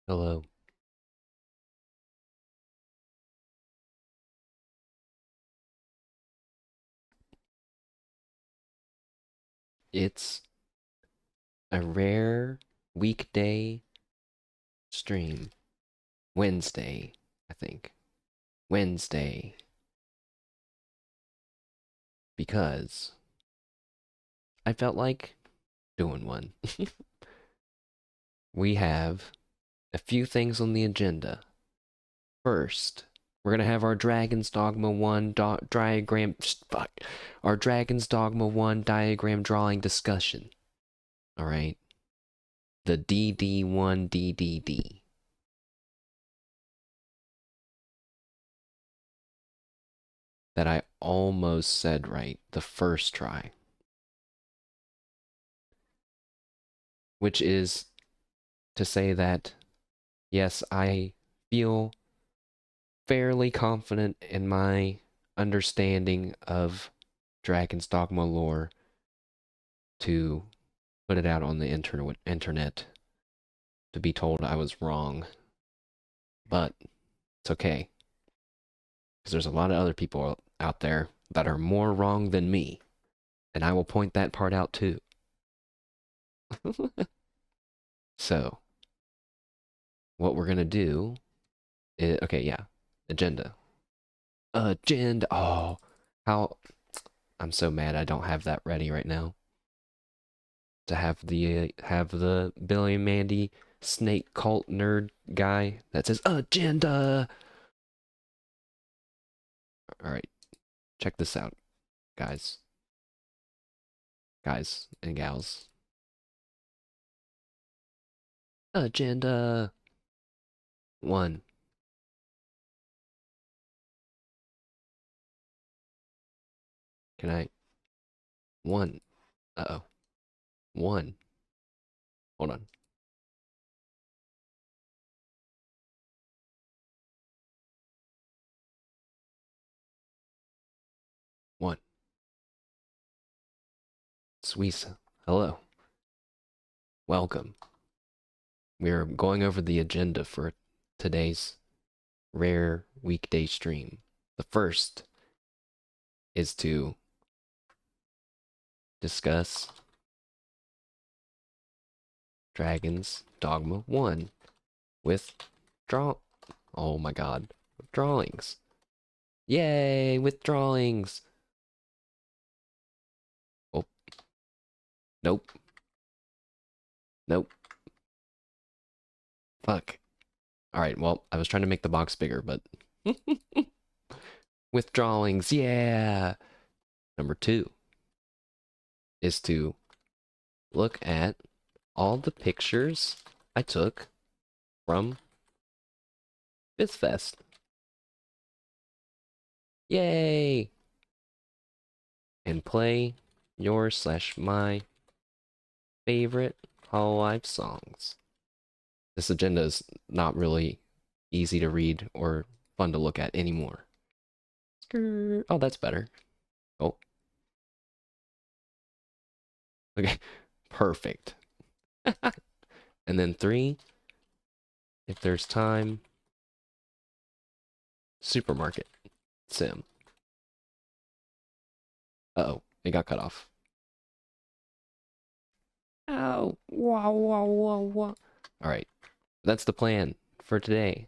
Hello. It's a rare weekday stream. Wednesday, I think. Wednesday. Because I felt like doing one. We have a few things on the agenda. First, we're gonna have our Dragon's Dogma 1 diagram. Fuck. Our Dragon's Dogma 1 diagram drawing discussion. Alright? The DD1 DDD. That I almost said right the first try, which is to say that, yes, I feel fairly confident in my understanding of Dragon's Dogma lore to put it out on the internet to be told I was wrong. But it's okay, because there's a lot of other people out there that are more wrong than me, and I will point that part out too. So, what we're gonna do is, okay, yeah, agenda. Agenda. Oh, how I'm so mad I don't have that ready right now. To have the Billy and Mandy snake cult nerd guy that says agenda. All right, check this out, guys, guys and gals. Agenda one. Can I? One. Uh-oh. One. Hold on. One. Suisa. Hello. Welcome. We're going over the agenda for today's rare weekday stream. The first is to discuss Dragon's Dogma 1 with draw. Oh my god. Drawings. Yay, with drawings. Oh, nope. Nope. Fuck. Alright, well, I was trying to make the box bigger, but. with drawings, yeah. Number 2 is to look at all the pictures I took from BizFest. Yay! And play your/my favorite Hololive songs. This agenda is not really easy to read or fun to look at anymore. Oh, that's better. Oh, okay, perfect. And then 3, if there's time, supermarket sim. Uh-oh, it got cut off. Ow, wow, wow, wow, wow. All right, that's the plan for today.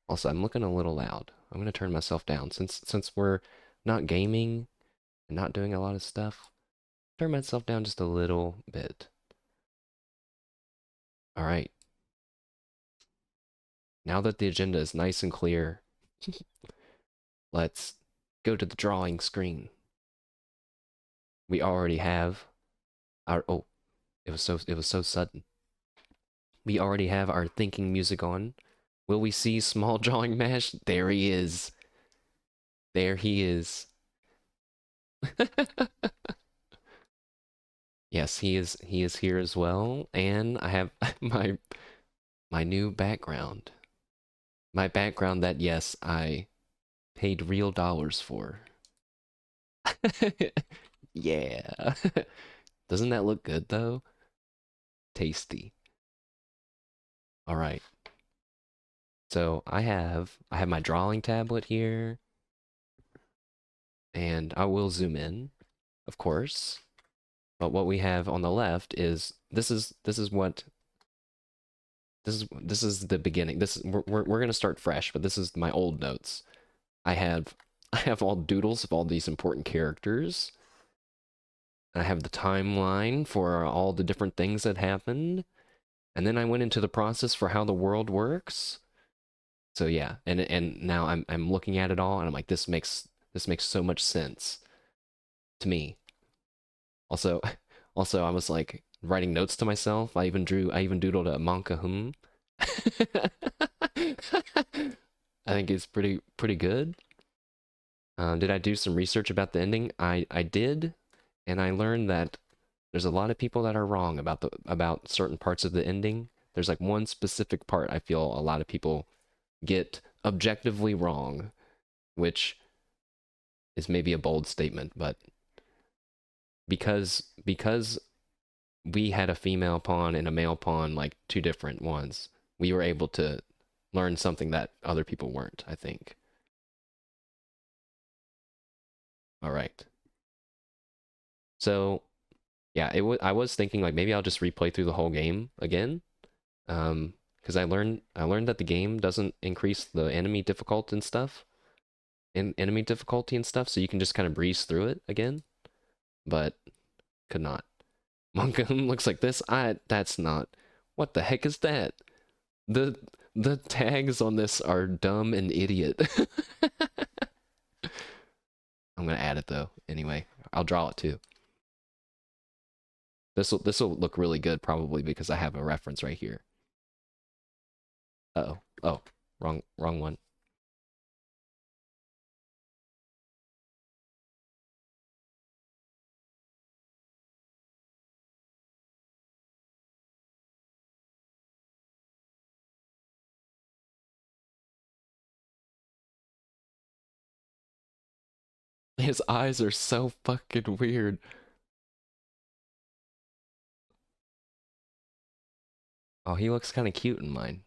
Also, I'm looking a little loud. I'm gonna turn myself down since we're not gaming and not doing a lot of stuff. Turn myself down just a little bit. All right. Now that the agenda is nice and clear, let's go to the drawing screen. We already have our it was so sudden. We already have our thinking music on. Will we see small drawing mash? There he is. There he is. Yes, he is here as well, and I have my new background. My background that, yes, I paid real dollars for. Yeah. Doesn't that look good though? Tasty. All right. So I have my drawing tablet here, and I will zoom in, of course. But what we have on the left is this is what this is the beginning. This is we're gonna start fresh, but this is my old notes. I have I have all doodles of all these important characters. I have the timeline for all the different things that happened, and then I went into the process for how the world works. So yeah, and now I'm looking at it all, and I'm like, this makes so much sense to me. Also, also I was like writing notes to myself. I even doodled a manka hum. I think it's pretty good. Did I do some research about the ending? I did, and I learned that there's a lot of people that are wrong about certain parts of the ending. There's like one specific part I feel a lot of people get objectively wrong, which is maybe a bold statement, but because we had a female pawn and a male pawn, like two different ones, we were able to learn something that other people weren't, I think. All right. So yeah, I was thinking like maybe I'll just replay through the whole game again. Because I learned that the game doesn't increase the enemy difficulty and stuff, so you can just kind of breeze through it again. But could not. Monka looks like this. That's not. What the heck is that? The the tags on this are dumb and idiot. I'm gonna add it though. Anyway, I'll draw it too. This will look really good probably because I have a reference right here. Uh oh. Oh, wrong one. His eyes are so fucking weird. Oh, he looks kind of cute in mine.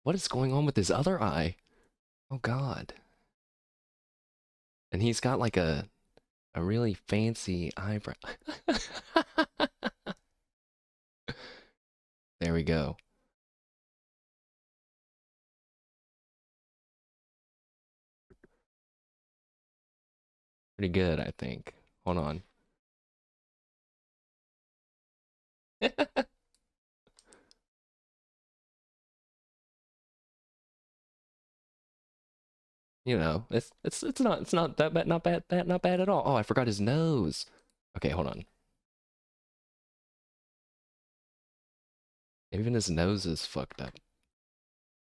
What is going on with his other eye? Oh God. And he's got like a really fancy eyebrow. There we go. Pretty good, I think. Hold on. it's not that bad, not bad at all. Oh, I forgot his nose. Okay, hold on. Even his nose is fucked up.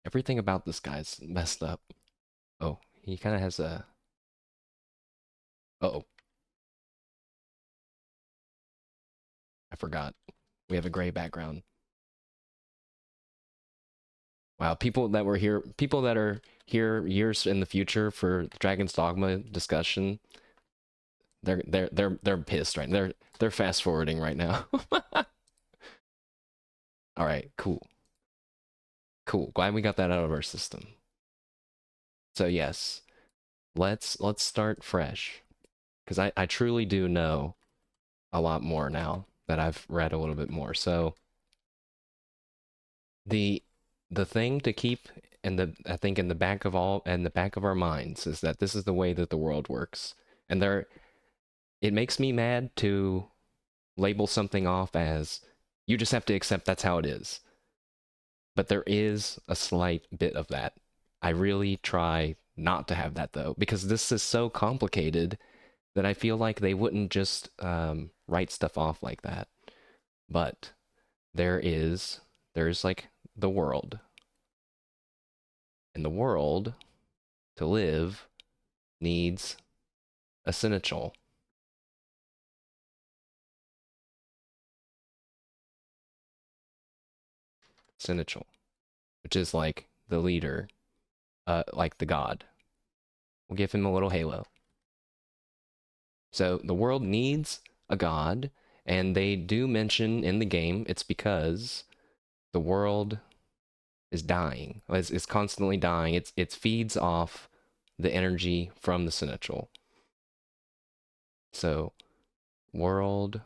Everything about this guy's messed up. Oh, he kind of has a. Oh, I forgot. We have a gray background. Wow, people that are here years in the future for Dragon's Dogma discussion, they're pissed right. They're fast forwarding right now. All right, cool. Cool. Glad we got that out of our system. So yes, let's start fresh because I truly do know a lot more now that I've read a little bit more. So the the thing to keep in the I think in the back of our minds is that this is the way that the world works. And it makes me mad to label something off as you just have to accept that's how it is. But there is a slight bit of that. I really try not to have that though, because this is so complicated that I feel like they wouldn't just write stuff off like that. But there's like the world. And the world to live needs a seneschal. Seneschal, which is like the leader, like the god. We'll give him a little halo. So the world needs a god, and they do mention in the game it's because the world is dying. It's constantly dying. It feeds off the energy from the Sinistral. So world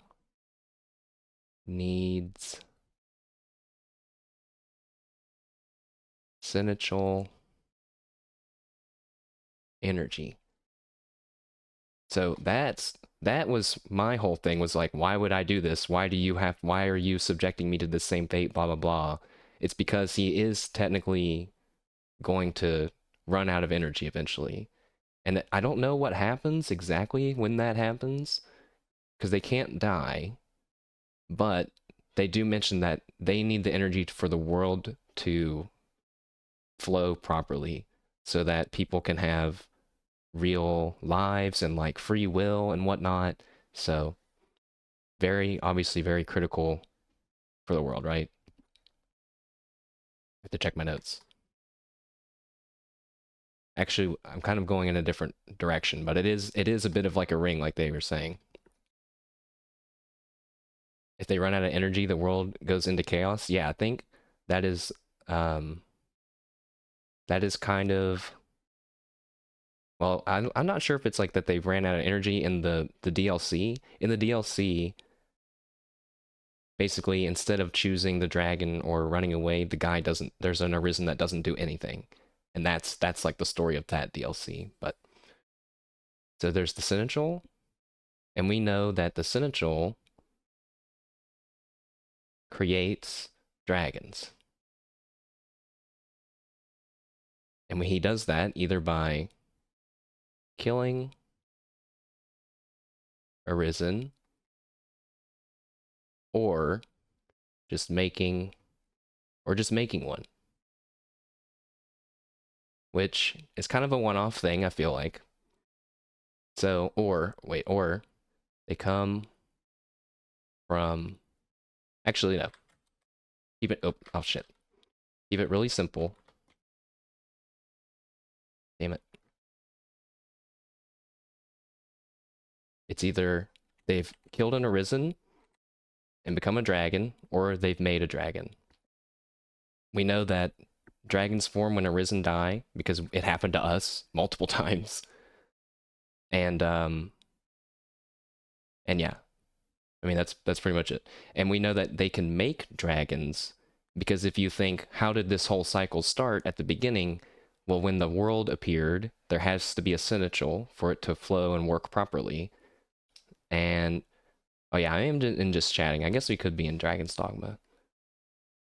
needs Sinistral energy. So that was my whole thing, was like, why would I do this? Why are you subjecting me to the same fate, blah blah blah. It's because he is technically going to run out of energy eventually. And I don't know what happens exactly when that happens, because they can't die, but they do mention that they need the energy for the world to flow properly so that people can have real lives and like free will and whatnot. So very obviously very critical for the world, right? I have to check my notes. Actually, I'm kind of going in a different direction, but it is a bit of like a ring, like they were saying. If they run out of energy, the world goes into chaos. Yeah, I think that is um that is kind of, well, I'm not sure if it's like that they ran out of energy in the DLC. In the DLC, basically, instead of choosing the dragon or running away, the guy doesn't. There's an arisen that doesn't do anything, and that's like the story of that DLC. But so there's the Sinistral, and we know that the Sinistral creates dragons, and he does that either by killing arisen or just making just making one, which is kind of a one-off thing, I feel like. So, or wait, or they come from, actually no. Keep it, oh shit. Keep it really simple. Damn it. It's either they've killed an arisen and become a dragon, or they've made a dragon. We know that dragons form when arisen die because it happened to us multiple times. And yeah, I mean that's pretty much it. And we know that they can make dragons because if you think, how did this whole cycle start at the beginning? Well, when the world appeared, there has to be a Sinistral for it to flow and work properly. And oh yeah, I am in just chatting. I guess we could be in Dragon's Dogma.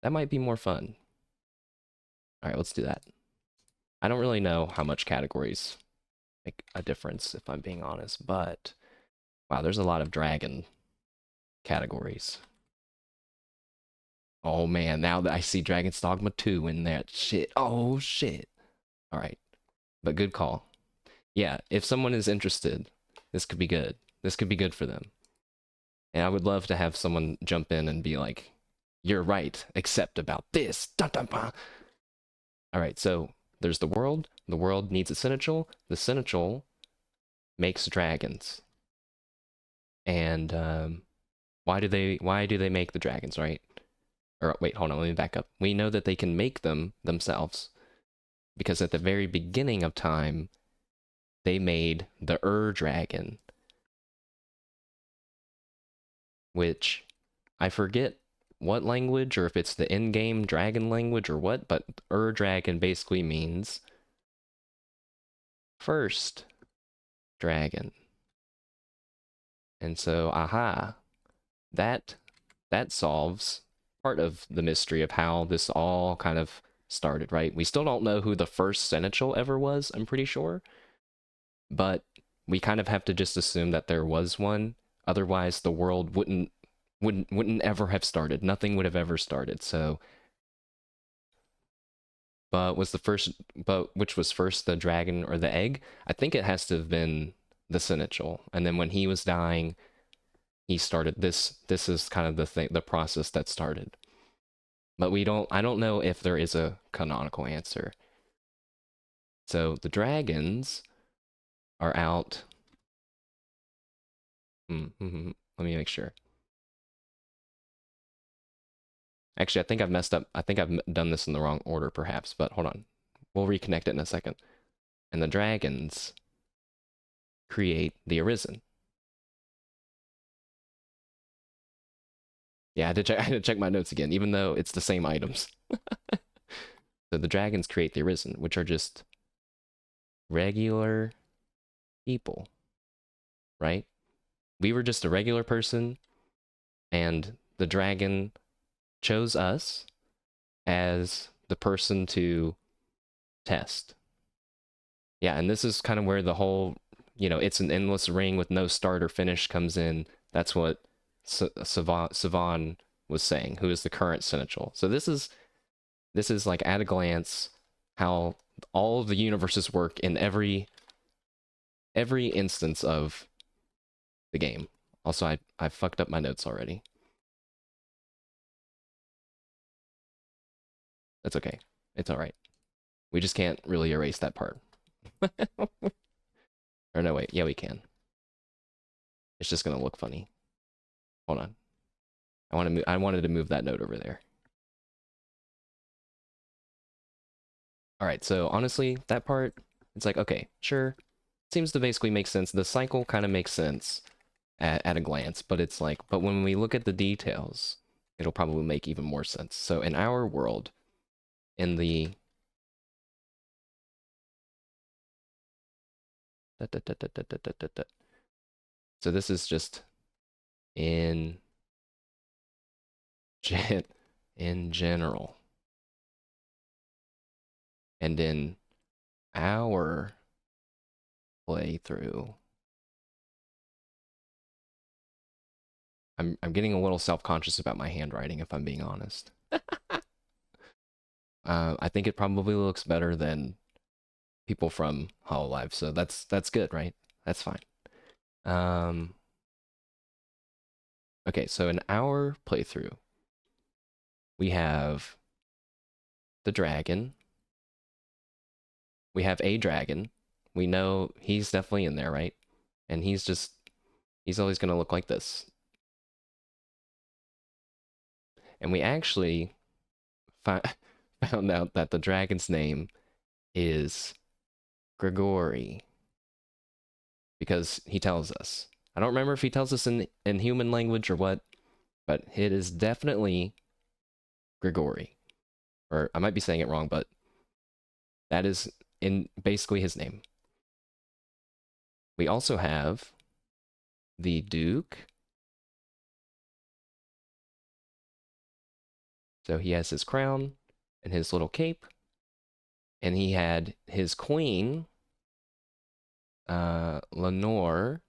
That might be more fun. All right, let's do that. I don't really know how much categories make a difference, if I'm being honest, but wow, there's a lot of dragon categories. Oh man, now that I see Dragon's Dogma 2 in that shit. Oh shit. All right, but good call. Yeah, if someone is interested, this could be good. This could be good for them. And I would love to have someone jump in and be like, you're right, except about this. Dun, dun, dun. All right, so there's the world. The world needs a Sinistral. The Sinistral makes dragons. And why do they make the dragons, right? Or wait, hold on, let me back up. We know that they can make them themselves because at the very beginning of time, they made the dragon, which I forget what language or if it's the in-game dragon language or what, but dragon basically means first dragon. And so, aha, that solves part of the mystery of how this all kind of started, right? We still don't know who the first Seneschal ever was, I'm pretty sure. But we kind of have to just assume that there was one. Otherwise, the world wouldn't ever have started. Nothing would have ever started. So, but which was first, the dragon or the egg? I think it has to have been the Seneschal. And then when he was dying, he started this. This is kind of the process that started. But I don't know if there is a canonical answer. So the dragons are out. Let me make sure. Actually, I think I've messed up. I think I've done this in the wrong order, perhaps, but hold on. We'll reconnect it in a second. And the dragons create the Arisen. Yeah, I had to check my notes again, even though it's the same items. So the dragons create the Arisen, which are just regular people, right? We were just a regular person, and the dragon chose us as the person to test. Yeah, and this is kind of where the whole, it's an endless ring with no start or finish comes in. That's what Savan was saying, who is the current Seneschal. So this is like at a glance how all of the universes work in every instance of the game. Also, I fucked up my notes already. That's okay. It's all right. We just can't really erase that part. Or no, wait. Yeah, we can. It's just gonna look funny. Hold on. I wanted to move that note over there. All right. So honestly, that part, it's like, okay, sure. Seems to basically make sense. The cycle kind of makes sense at a glance, but it's like, but when we look at the details, it'll probably make even more sense. So in our world, in the so this is just in in general. And in our playthrough, I'm getting a little self-conscious about my handwriting, if I'm being honest. I think it probably looks better than people from Hololive, so that's good, right? That's fine. Um, okay, so in our playthrough, we have the dragon. We have a dragon. We know he's definitely in there, right? And he's always going to look like this. And we actually found out that the dragon's name is Grigori because he tells us. I don't remember if he tells us in human language or what, but it is definitely Grigori. Or I might be saying it wrong, but that is in basically his name. We also have the Duke. So he has his crown and his little cape. And he had his queen, Lenore,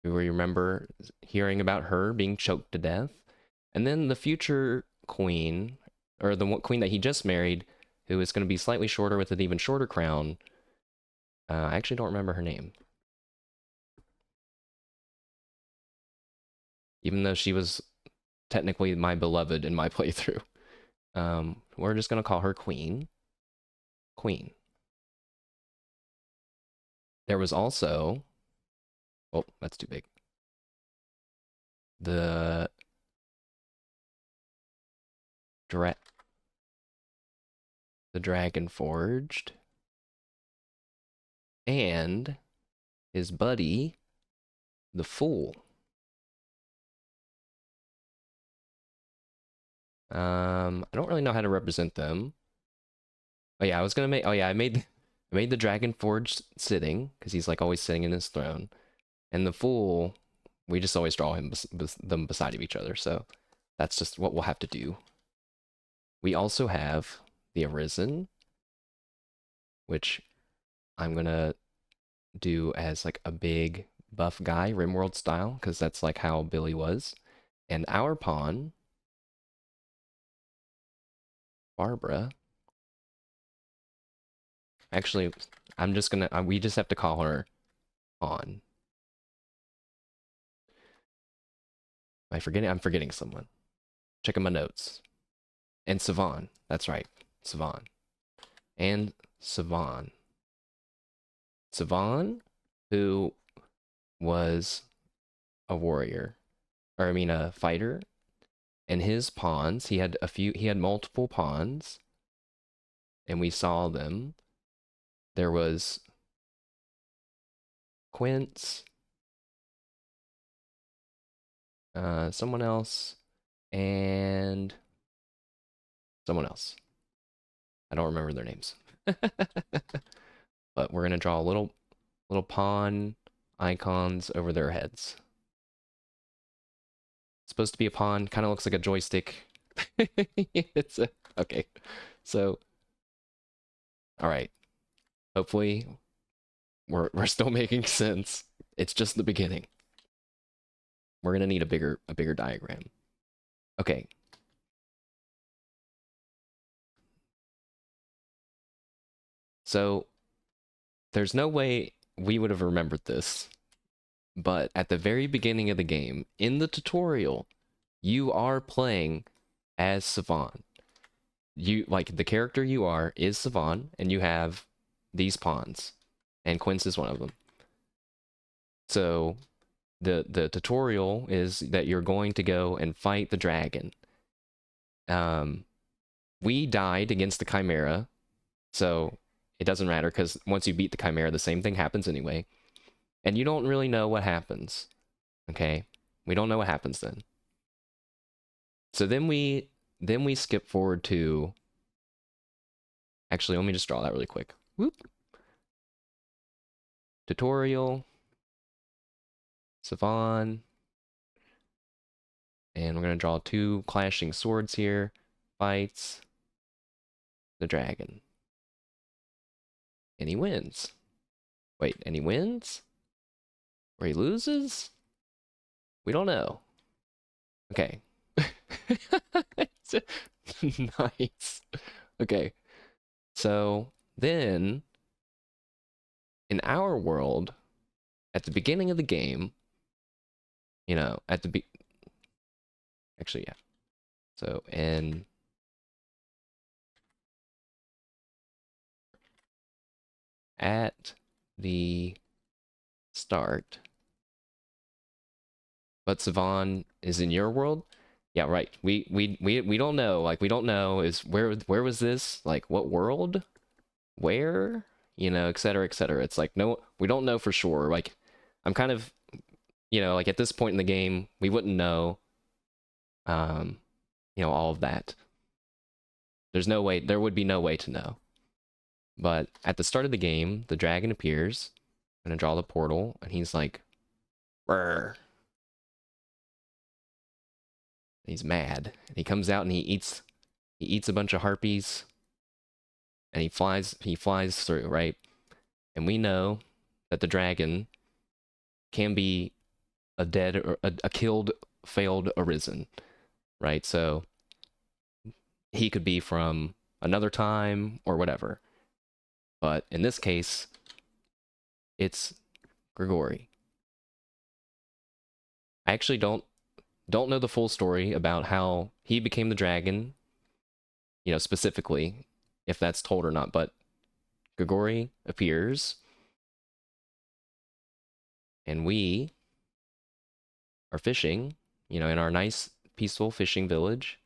who we remember hearing about her being choked to death. And then the future queen, or the queen that he just married, who is going to be slightly shorter with an even shorter crown. I actually don't remember her name. Even though she was technically my beloved in my playthrough. We're just going to call her Queen. Queen. There was also... Oh, that's too big. The... The Dragon Forged. And his buddy, the Fool. I don't really know how to represent them. Oh yeah, I was gonna make. Oh yeah, I made the Dragon Forged sitting because he's like always sitting in his throne, and the Fool, we just always draw them beside of each other. So that's just what we'll have to do. We also have the Arisen, which I'm gonna do as like a big buff guy, Rimworld style, because that's like how Billy was. And our pawn, Barbara. Actually, I'm just gonna. We just have to call her pawn. Am I forgetting? I'm forgetting someone. Checking my notes. And Savan. That's right. Savan. And Savan. Savan, who was a warrior. Or I mean a fighter. And his pawns, he had multiple pawns, and we saw them. There was Quince, someone else, and someone else. I don't remember their names. But we're gonna draw little pawn icons over their heads. It's supposed to be a pawn, kind of looks like a joystick. Okay. So, all right. Hopefully, we're still making sense. It's just the beginning. We're gonna need a bigger diagram. Okay. So there's no way we would have remembered this, but at the very beginning of the game, in the tutorial, you are playing as Savan. You, like, the character you are is Savan, and you have these pawns, and Quince is one of them. So the tutorial is that you're going to go and fight the dragon. We died against the Chimera, so it doesn't matter, because once you beat the Chimera, the same thing happens anyway. And you don't really know what happens, okay? We don't know what happens then. So then we skip forward to... Actually, let me just draw that really quick. Whoop. Tutorial. Savan. And we're going to draw two clashing swords here. Fights the dragon. And he wins. Wait, and he wins? Or he loses? We don't know. Okay. Nice. Okay. So then, in our world, at the beginning of the game, you know, actually, yeah. So at the start, but Savan is in your world. Yeah, right. We don't know. Like, we don't know is where was this? Like, what world? Where? You know, et cetera, et cetera. It's like, no, we don't know for sure. Like, I'm kind of, you know, like, at this point in the game, we wouldn't know, you know, all of that. There would be no way to know. But at the start of the game, the dragon appears. I'm gonna draw the portal, and he's like, "Rrr." He's mad. And he comes out and he eats a bunch of harpies, and he flies through, right? And we know that the dragon can be a dead or a killed, failed arisen, right? So he could be from another time or whatever. But in this case, it's Grigori. I actually don't know the full story about how he became the dragon, you know, specifically, if that's told or not, but Grigori appears, and we are fishing, you know, in our nice, peaceful fishing village.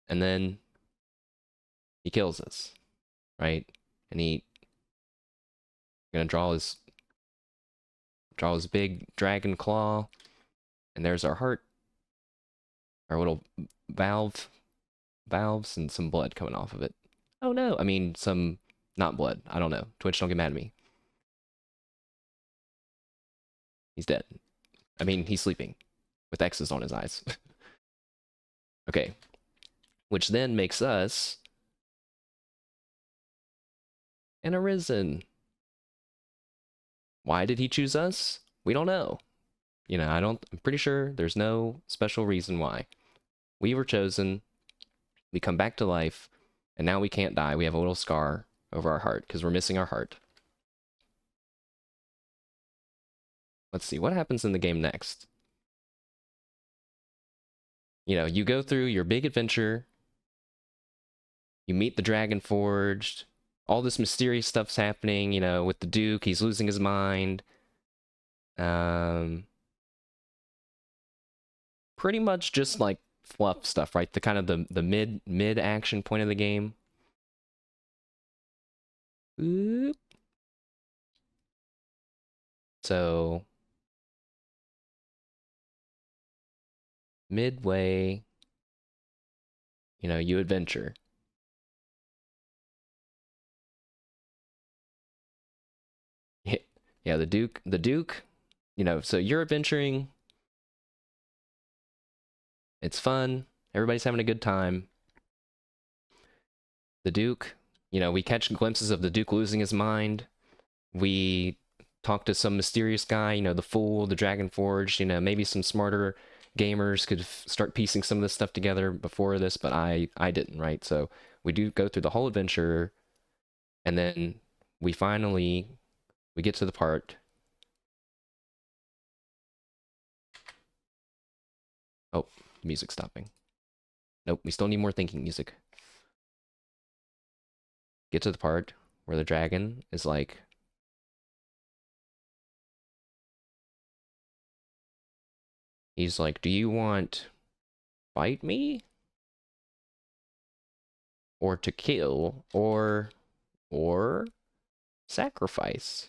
And then he kills us, right? And he's gonna draw his big dragon claw, and there's our heart, our little valves, and some blood coming off of it. Oh no, I mean, some, not blood. I don't know. Twitch, don't get mad at me. He's dead. I mean, he's sleeping with X's on his eyes. Okay. Which then makes us an arisen. Why did he choose us? We don't know. You know, I'm pretty sure there's no special reason why. We were chosen. We come back to life, and now we can't die. We have a little scar over our heart because we're missing our heart. Let's see, what happens in the game next? You know, you go through your big adventure. You meet the Dragon Forged. All this mysterious stuff's happening, you know, with the Duke. He's losing his mind. pretty much just like fluff stuff, right? The kind of the mid action point of the game. Oop. So midway, you know, you adventure. Yeah, the Duke, you know, so you're adventuring. It's fun. Everybody's having a good time. The Duke, you know, we catch glimpses of the Duke losing his mind. We talk to some mysterious guy, you know, the Fool, the Dragon Forged, you know, maybe some smarter gamers could start piecing some of this stuff together before this, but I didn't, right? So we do go through the whole adventure, and then we get to the part. Oh, music stopping. Nope, we still need more thinking music. Get to the part where the dragon is like, he's like, do you want fight me? Or to kill? Or sacrifice?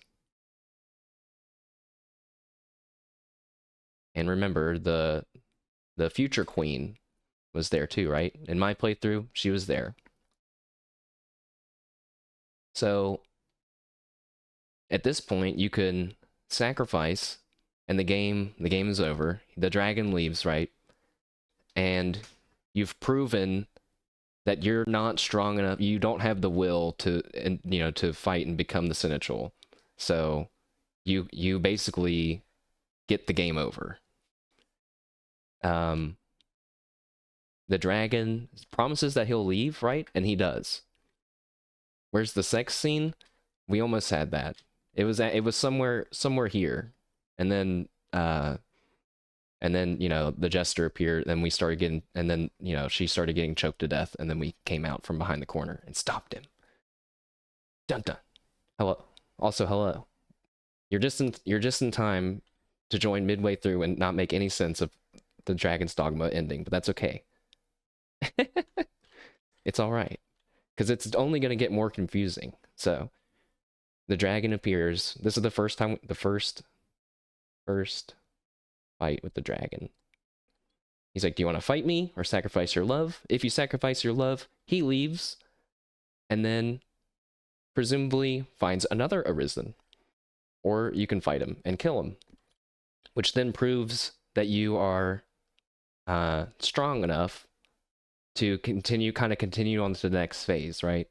And remember, the future queen was there too, right? In my playthrough, she was there. So at this point, you can sacrifice, and the game is over. The dragon leaves, right? And you've proven that you're not strong enough. You don't have the will to, and you know, to fight and become the Seneschal. So you basically get the game over. The dragon promises that he'll leave, right? And he does. Where's the sex scene? We almost had that. It was somewhere here, and then you know, the jester appeared. Then we started getting, and then you know, she started getting choked to death, and then we came out from behind the corner and stopped him. Dun dun. Hello. Also hello. You're just in time to join midway through and not make any sense of the Dragon's Dogma ending, but that's okay. It's all right, because it's only going to get more confusing. So the dragon appears. This is the first fight with the dragon. He's like, do you want to fight me or sacrifice your love? If you sacrifice your love, he leaves, and then presumably finds another Arisen. Or you can fight him and kill him, which then proves that you are strong enough to continue on to the next phase, right?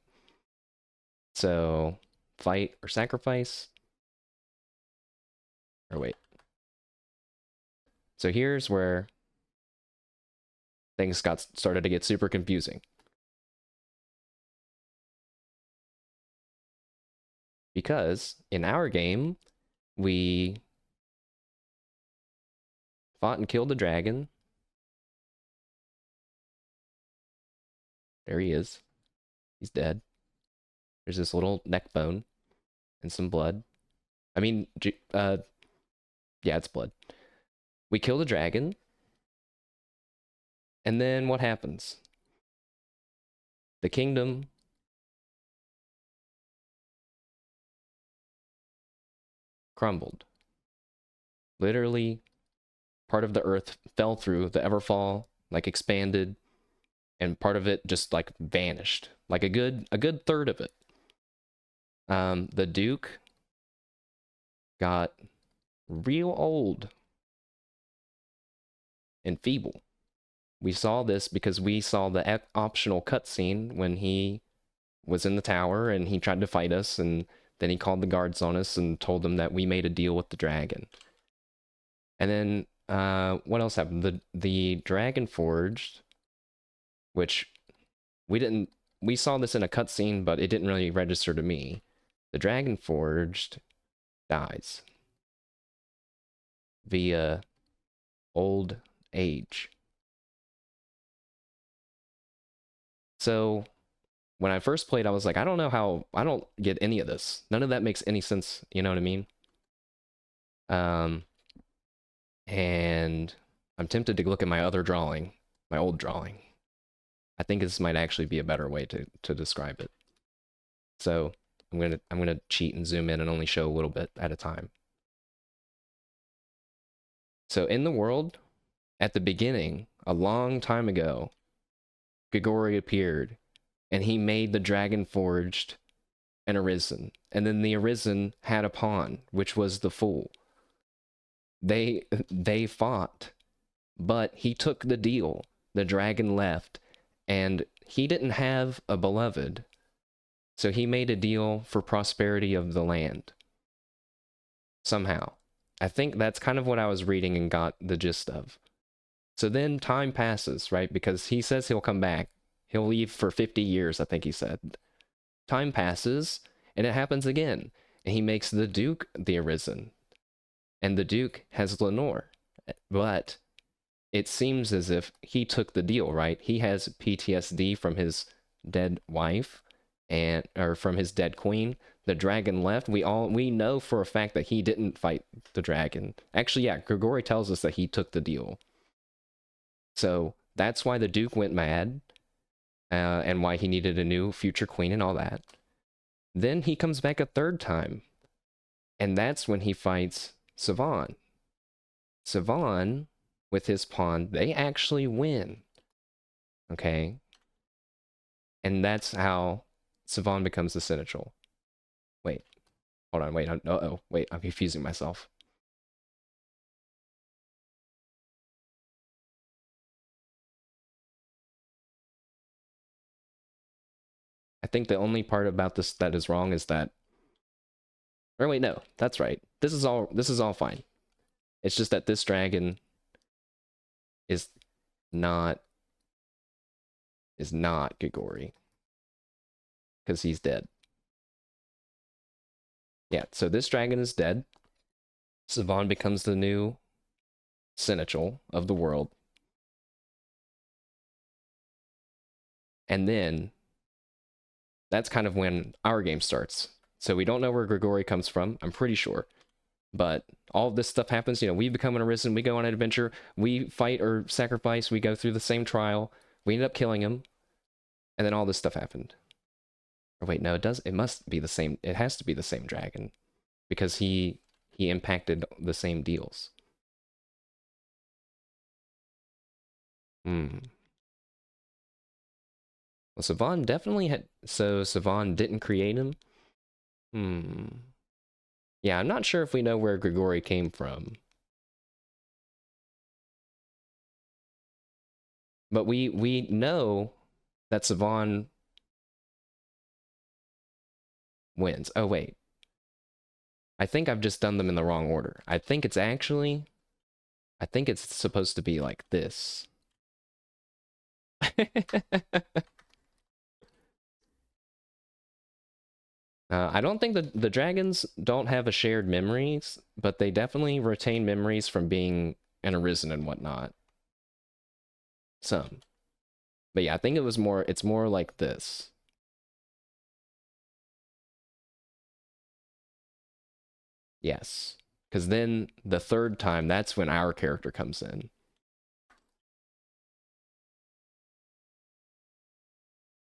So, fight or sacrifice. Or wait. So here's where things started to get super confusing. Because in our game, we fought and killed the dragon. There he is. He's dead. There's this little neck bone and some blood. I mean, yeah, it's blood. We kill the dragon. And then what happens? The kingdom crumbled. Literally, part of the earth fell through, the Everfall, like, expanded, and part of it just, like, vanished. Like, a good third of it. The Duke got real old and feeble. We saw this because we saw the optional cutscene when he was in the tower and he tried to fight us, and then he called the guards on us and told them that we made a deal with the dragon. And then what else happened? The Dragon Forged, which we saw this in a cutscene, but it didn't really register to me. The Dragon Forged dies via old age. So when I first played, I was like, I don't get any of this. None of that makes any sense. You know what I mean? And I'm tempted to look at my other drawing, my old drawing. I think this might actually be a better way to describe it. So I'm gonna cheat and zoom in and only show a little bit at a time. So in the world, at the beginning, a long time ago, Grigori appeared, and he made the dragon forged and arisen. And then the arisen had a pawn, which was the fool. They fought, but he took the deal. The dragon left, and he didn't have a beloved. So he made a deal for prosperity of the land. Somehow. I think that's kind of what I was reading and got the gist of. So then time passes, right? Because he says he'll come back. He'll leave for 50 years, I think he said. Time passes, and it happens again. And he makes the Duke the Arisen. And the Duke has Lenore. But it seems as if he took the deal, right? He has PTSD from his dead wife, or from his dead queen. The dragon left. We know for a fact that he didn't fight the dragon. Actually, yeah, Grigori tells us that he took the deal. So that's why the Duke went mad, and why he needed a new future queen and all that. Then he comes back a third time, and that's when he fights Savan. Savan, with his pawn, they actually win. Okay? And that's how Savan becomes the Seneschal. Wait. Hold on, wait. Wait, I'm confusing myself. I think the only part about this that is wrong is that... Or wait, no, that's right. This is all fine. It's just that this dragon is not Grigori. Because he's dead. Yeah, so this dragon is dead. Savan becomes the new Seneschal of the world. And then that's kind of when our game starts. So we don't know where Grigori comes from, I'm pretty sure. But all of this stuff happens, you know, we become an Arisen, we go on an adventure, we fight or sacrifice, we go through the same trial, we end up killing him, and then all this stuff happened. Or wait, no, it must be the same, it has to be the same dragon. Because he impacted the same deals. Well, Savan definitely had... So Savan didn't create him? Yeah, I'm not sure if we know where Grigori came from. But we know that Savan wins. Oh, wait. I think I've just done them in the wrong order. I think it's supposed to be like this. I don't think the dragons don't have a shared memories, but they definitely retain memories from being an Arisen and whatnot. Some. But yeah, I think it's more like this. Yes. Because then the third time, that's when our character comes in.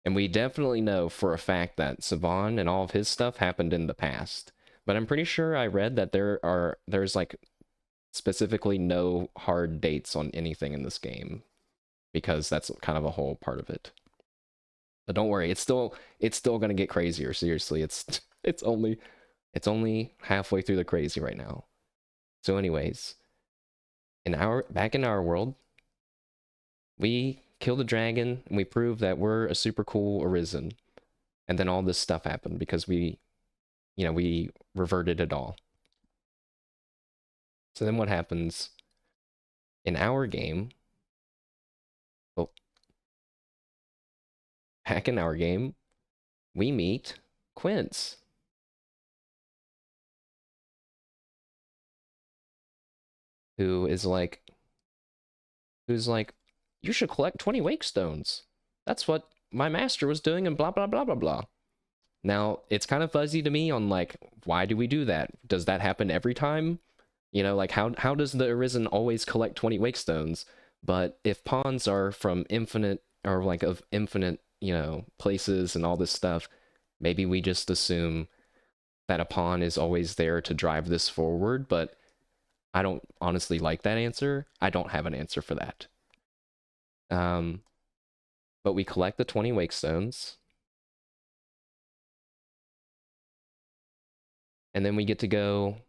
And we definitely know for a fact that Savan and all of his stuff happened in the past. But I'm pretty sure I read that there's like specifically no hard dates on anything in this game. Because that's kind of a whole part of it. But don't worry, it's still gonna get crazier, seriously. It's only halfway through the crazy right now. So anyways, back in our world, we kill the dragon, and we prove that we're a super cool Arisen. And then all this stuff happened because we reverted it all. So then what happens in our game? Well, back in our game, we meet Quince. Who's like, you should collect 20 wake stones. That's what my master was doing and blah, blah, blah, blah, blah. Now, it's kind of fuzzy to me on like, why do we do that? Does that happen every time? You know, like how does the Arisen always collect 20 wake stones? But if pawns are from infinite or like of infinite, you know, places and all this stuff, maybe we just assume that a pawn is always there to drive this forward, but I don't honestly like that answer. I don't have an answer for that. But we collect the 20 wake stones. And then we get to go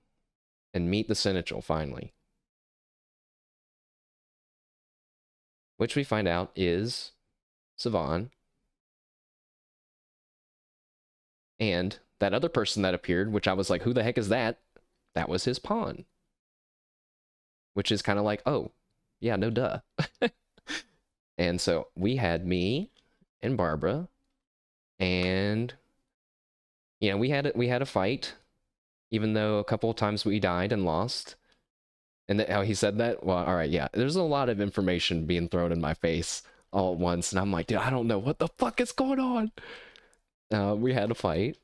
and meet the Seneschal finally. Which we find out is Savan. And that other person that appeared, which I was like, who the heck is that? That was his pawn. Which is kind of like, oh, yeah, no duh. And so we had me and Barbara, and you know, we had a fight, even though a couple of times we died and lost. And how he said that? Well, all right, yeah. There's a lot of information being thrown in my face all at once, and I'm like, dude, I don't know what the fuck is going on. We had a fight.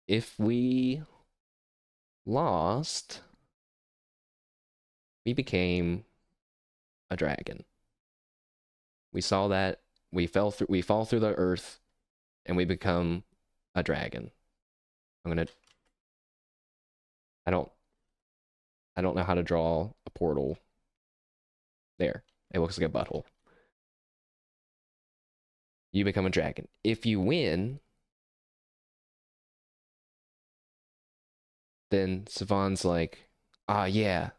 If we lost, we became a dragon. We saw that we fall through the earth, and we become a dragon. I don't know how to draw a portal. There, it looks like a butthole. You become a dragon. If you win, then Savan's like, ah, yeah,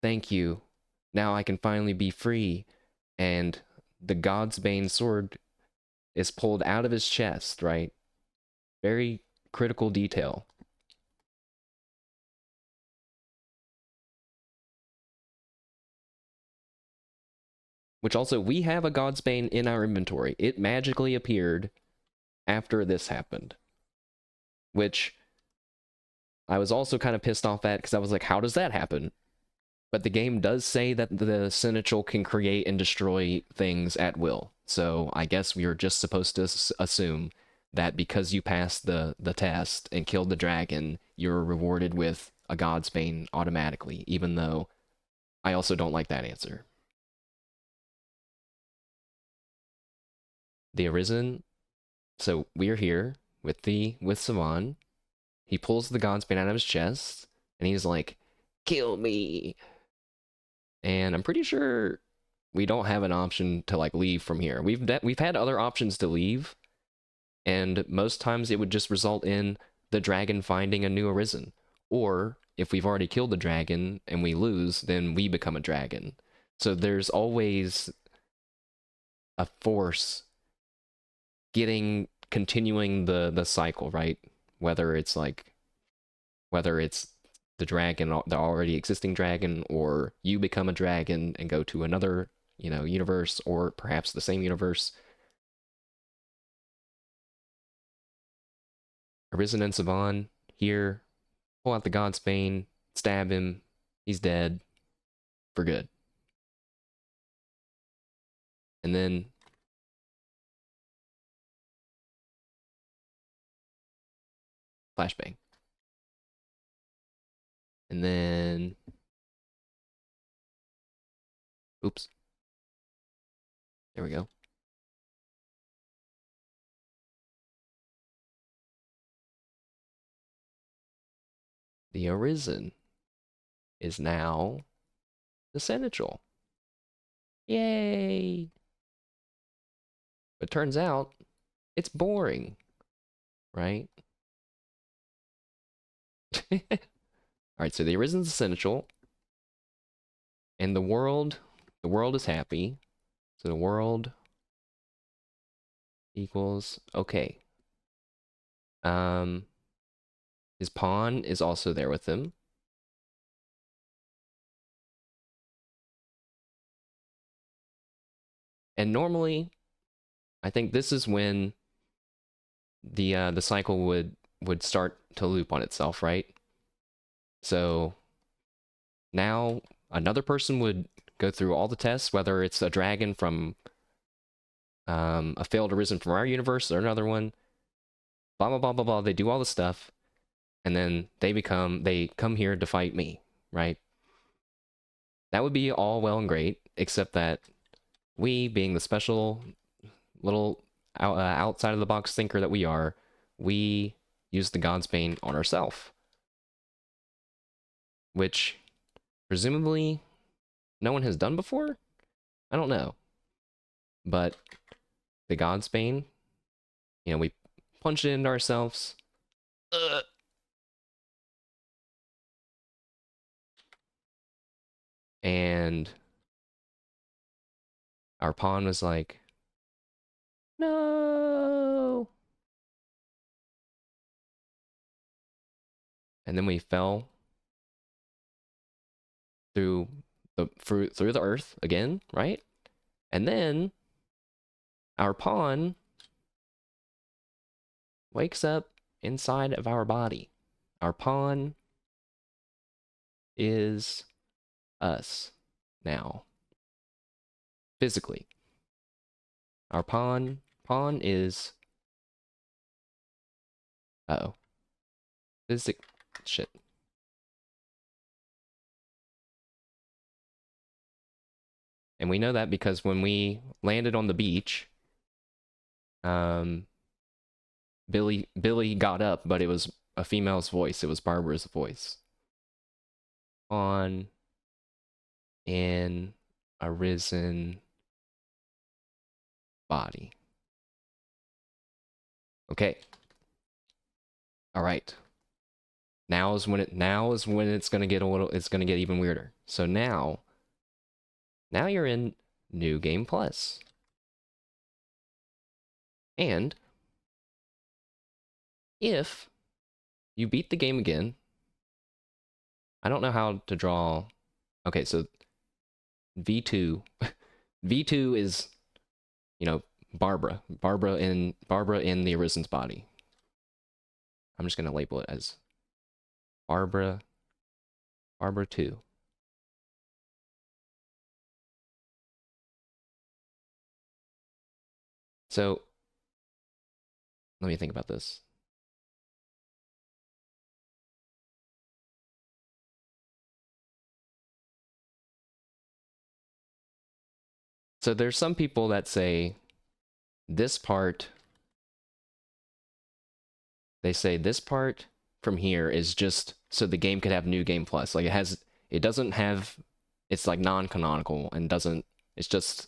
thank you. Now I can finally be free. And the God's Bane sword is pulled out of his chest, right? Very critical detail. Which also, we have a God's Bane in our inventory. It magically appeared after this happened. Which I was also kind of pissed off at because I was like, how does that happen? But the game does say that the Seneschal can create and destroy things at will. So I guess we are just supposed to assume that because you passed the test and killed the dragon, you're rewarded with a God's Bane automatically, even though I also don't like that answer. The Arisen, so we're here with Savan. He pulls the God's Bane out of his chest, and he's like, kill me. And I'm pretty sure we don't have an option to like leave from here. We've had other options to leave, and most times it would just result in the dragon finding a new Arisen. Or if we've already killed the dragon and we lose, then we become a dragon. So there's always a force continuing the cycle, right? Whether it's the dragon, the already existing dragon, or you become a dragon and go to another, you know, universe, or perhaps the same universe. Arisen and Savan here, pull out the God's Bane, stab him, he's dead for good. And then flashbang. And then oops. There we go. The Arisen is now the Seneschal. Yay! But turns out it's boring, right? Alright, so the Arisen's the Seneschal. And the world is happy. So the world equals okay. His pawn is also there with him. And normally, I think this is when the cycle would start to loop on itself, right? So now another person would go through all the tests, whether it's a dragon from a failed Arisen from our universe or another one. Blah blah blah blah blah. They do all the stuff, and then they come here to fight me. right? That would be all well and great, except that we, being the special little outside of the box thinker that we are, we use the God's Bane on ourselves, which presumably no one has done before? I don't know. But the God's Bane, we punch it into ourselves. Ugh. And our pawn was like, no. And then we fell through the earth again, right? And then our pawn wakes up inside of our body. Our pawn is us now. Physically. Our pawn is uh-oh. Shit. And we know that because when we landed on the beach, Billy got up, but it was a female's voice. It was Barbara's voice. On in a risen body. Okay. All right. Now is when it's gonna get even weirder. So now you're in New Game Plus. And if you beat the game again, I don't know how to draw. Okay, so V2 V2 is Barbara in the Arisen's body. I'm just gonna label it as Barbara 2. So let me think about this. So there's some people that say this part from here is just so the game could have New Game Plus. Like it's like non-canonical and it's just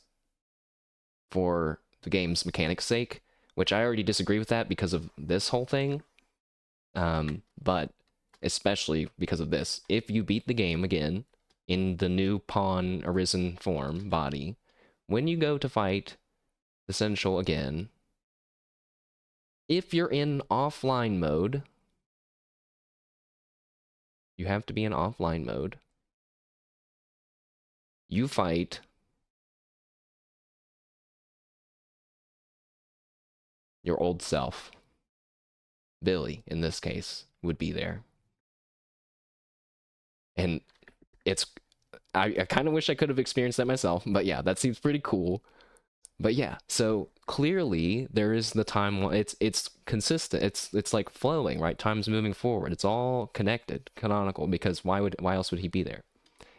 for the game's mechanics sake, which I already disagree with that because of this whole thing. But especially because of this. If you beat the game again in the new pawn arisen form body, when you go to fight the Seneschal again, if you're in offline mode, you have to be in offline mode. You fight your old self. Billy, in this case, would be there. And I kind of wish I could have experienced that myself, but yeah, that seems pretty cool. But yeah, so clearly there is the time. It's consistent. It's like flowing, right? Time's moving forward. It's all connected, canonical. Because why else would he be there?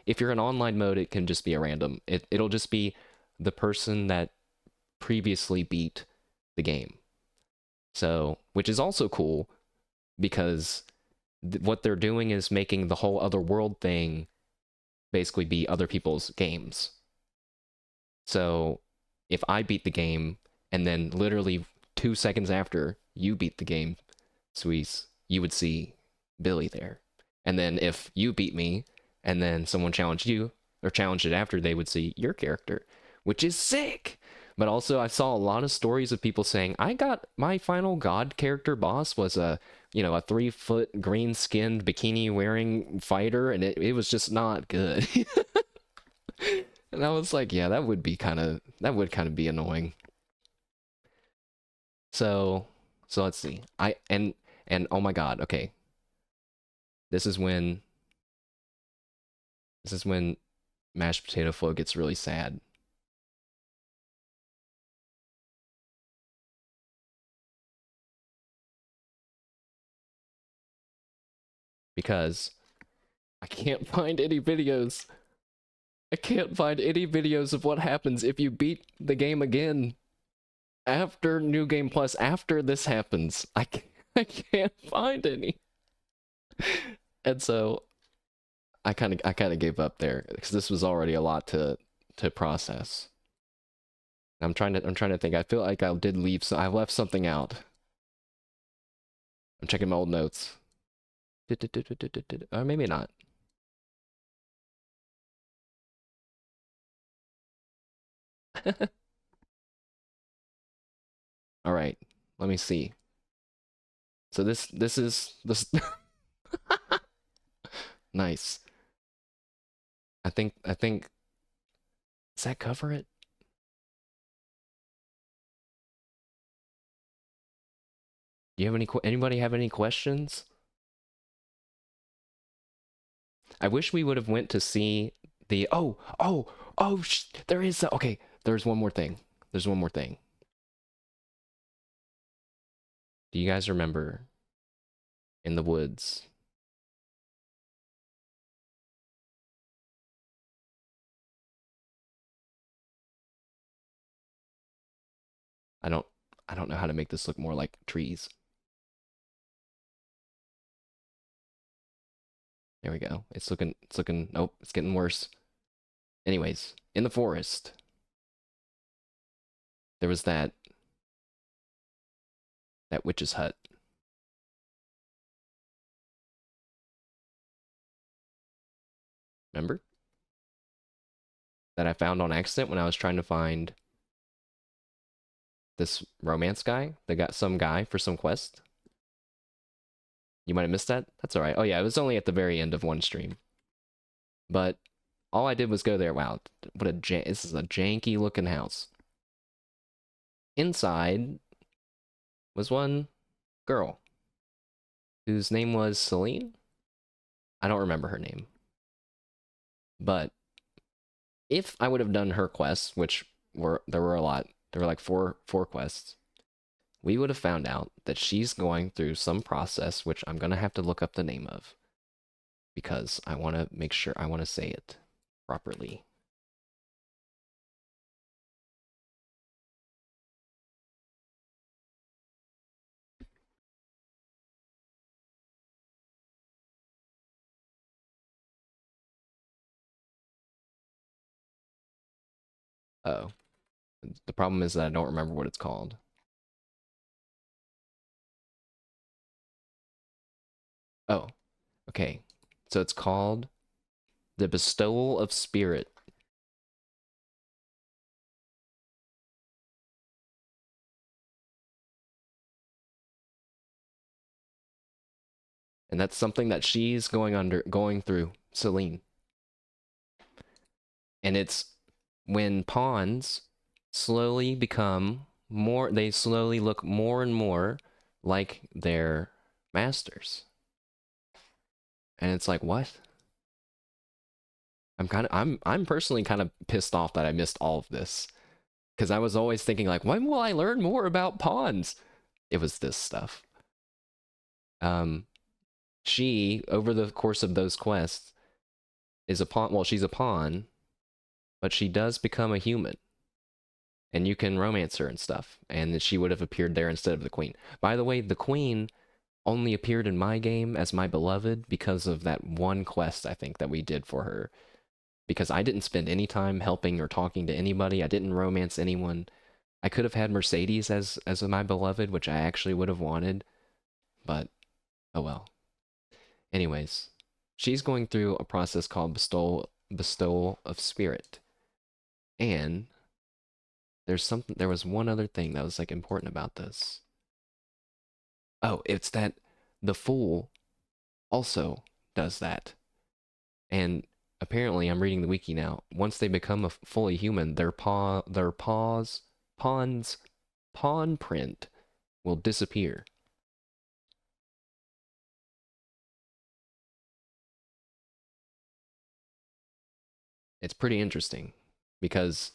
If you're in online mode, it can just be a random. It'll just be the person that previously beat the game. So, which is also cool because what they're doing is making the whole other world thing basically be other people's games. So if I beat the game and then literally 2 seconds after you beat the game, Suisse, you would see Billy there. And then if you beat me and then someone challenged you or challenged it after, they would see your character, which is sick. But also I saw a lot of stories of people saying, I got my final god character boss was a 3-foot green skinned bikini wearing fighter, and it was just not good. And I was like, yeah, that would kind of be annoying. So let's see. And oh my god, okay. This is when mashed potato flow gets really sad. Because I can't find any videos. I can't find any videos of what happens if you beat the game again after New Game Plus, after this happens. I can't find any. And so I kind of gave up there because this was already a lot to process. I'm trying to think. I feel like I did leave, so I left something out. I'm checking my old notes. Or maybe not. All right, let me see. So this is this nice. I think does that cover it? Do you have anybody have any questions? I wish we would have went to see the there is okay, there's one more thing. There's one more thing. Do you guys remember in the woods? I don't know how to make this look more like trees. There we go. It's looking nope, it's getting worse. Anyways, in the forest, there was that witch's hut. Remember? That I found on accident when I was trying to find this romance guy. They got some guy for some quest. You might have missed that. That's all right. Oh yeah, it was only at the very end of one stream. But all I did was go there. Wow, this is a janky looking house. Inside was one girl whose name was Celine. I don't remember her name. But if I would have done her quests, which there were a lot, there were like four quests, we would have found out that she's going through some process, which I'm gonna have to look up the name of because I want to make sure I want to say it properly. Oh, the problem is that I don't remember what it's called. Oh, okay. So it's called the Bestowal of Spirit. And that's something that she's going through, Celine. And it's when pawns slowly become more, they slowly look more and more like their masters. And it's like, what? I'm personally kind of pissed off that I missed all of this. Because I was always thinking like, when will I learn more about pawns? It was this stuff. She, over the course of those quests, is a pawn. Well, she's a pawn, but she does become a human. And you can romance her and stuff. And she would have appeared there instead of the queen. By the way, the queen only appeared in my game as my beloved because of that one quest, I think, that we did for her. Because I didn't spend any time helping or talking to anybody. I didn't romance anyone. I could have had Mercedes as my beloved, which I actually would have wanted. But, oh well. Anyways, she's going through a process called bestowal of spirit. And there was one other thing that was like important about this. Oh, it's that the fool also does that. And apparently, I'm reading the wiki now. Once they become a fully human, their pawn's pawn print will disappear. It's pretty interesting because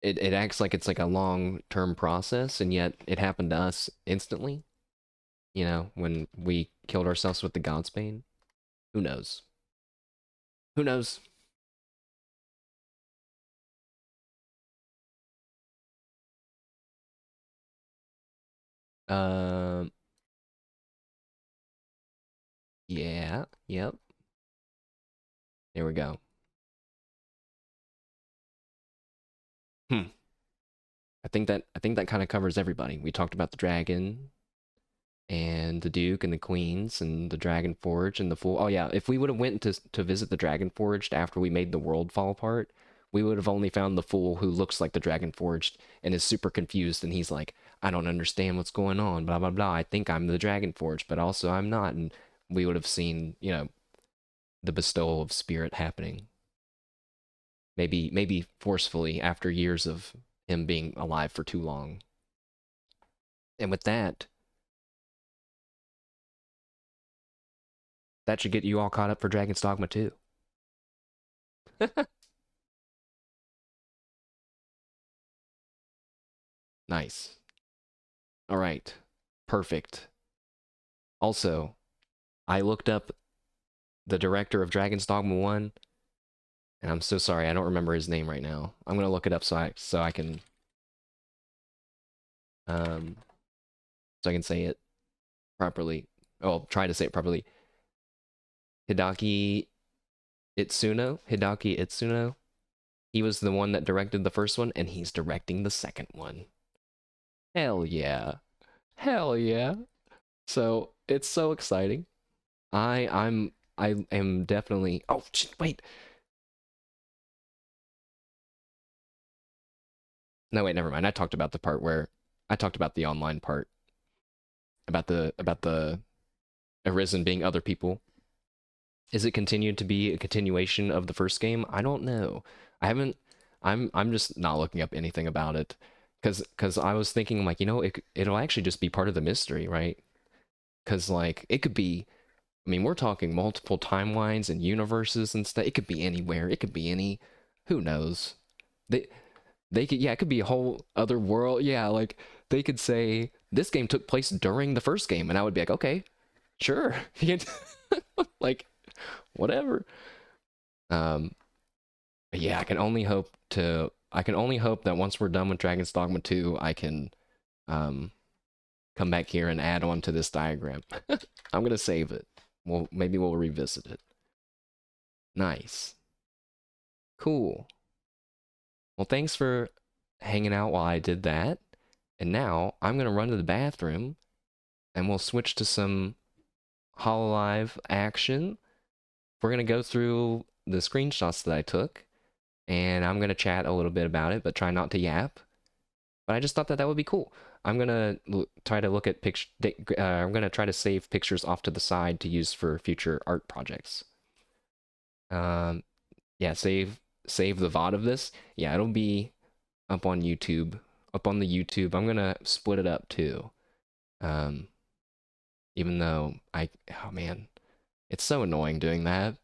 it acts like it's like a long-term process, and yet it happened to us instantly. You know, when we killed ourselves with the Godsbane. Who knows? Who knows? Um, yeah, yep. There we go. Hmm. I think that kind of covers everybody. We talked about the dragon and the Duke and the Queens and the Dragon Forge and the Fool. Oh yeah, if we would have went to visit the Dragon Forged after we made the world fall apart, we would have only found the Fool who looks like the Dragon Forged and is super confused and he's like, I don't understand what's going on, blah blah blah. I think I'm the Dragon Forged, but also I'm not. And we would have seen, the bestowal of spirit happening. Maybe forcefully after years of him being alive for too long. And with that, that should get you all caught up for Dragon's Dogma 2. Nice. All right. Perfect. Also, I looked up the director of Dragon's Dogma 1, and I'm so sorry, I don't remember his name right now. I'm gonna look it up so I can um say it properly. Oh, try to say it properly. Hidaki Itsuno. He was the one that directed the first one, and he's directing the second one. Hell yeah. Hell yeah. So it's so exciting. I am definitely. Oh wait. No wait, never mind. I talked about the online part about the Arisen being other people. Is it continued to be a continuation of the first game? I don't know. I haven't. I'm just not looking up anything about it because I was thinking like it'll actually just be part of the mystery, right? Because like it could be. I mean, we're talking multiple timelines and universes and stuff. It could be anywhere. It could be any. Who knows? They they could, yeah, it could be a whole other world. Yeah, like they could say this game took place during the first game, and I would be like, okay, sure, like whatever. Um, but yeah, I can only hope that once we're done with Dragon's Dogma 2, I can um come back here and add on to this diagram. I'm gonna save it. Maybe we'll revisit it. Nice. Cool. Well, thanks for hanging out while I did that. And now I'm gonna run to the bathroom and we'll switch to some Hololive action. We're going to go through the screenshots that I took, and I'm going to chat a little bit about it, but try not to yap. But I just thought that would be cool. I'm going to try to look at I'm going to try to save pictures off to the side to use for future art projects. Yeah, save the VOD of this. Yeah, it'll be up on YouTube. Up on the YouTube. I'm going to split it up too. Um, even though oh man, it's so annoying doing that.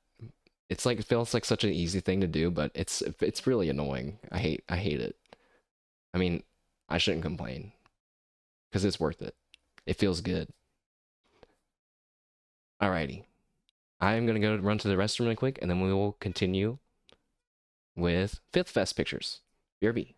It's like it feels like such an easy thing to do, but it's really annoying. I hate it. I mean, I shouldn't complain because it's worth it. It feels good. Alrighty. I'm gonna go run to the restroom really quick, and then we will continue with Fifth Fest pictures. BRB.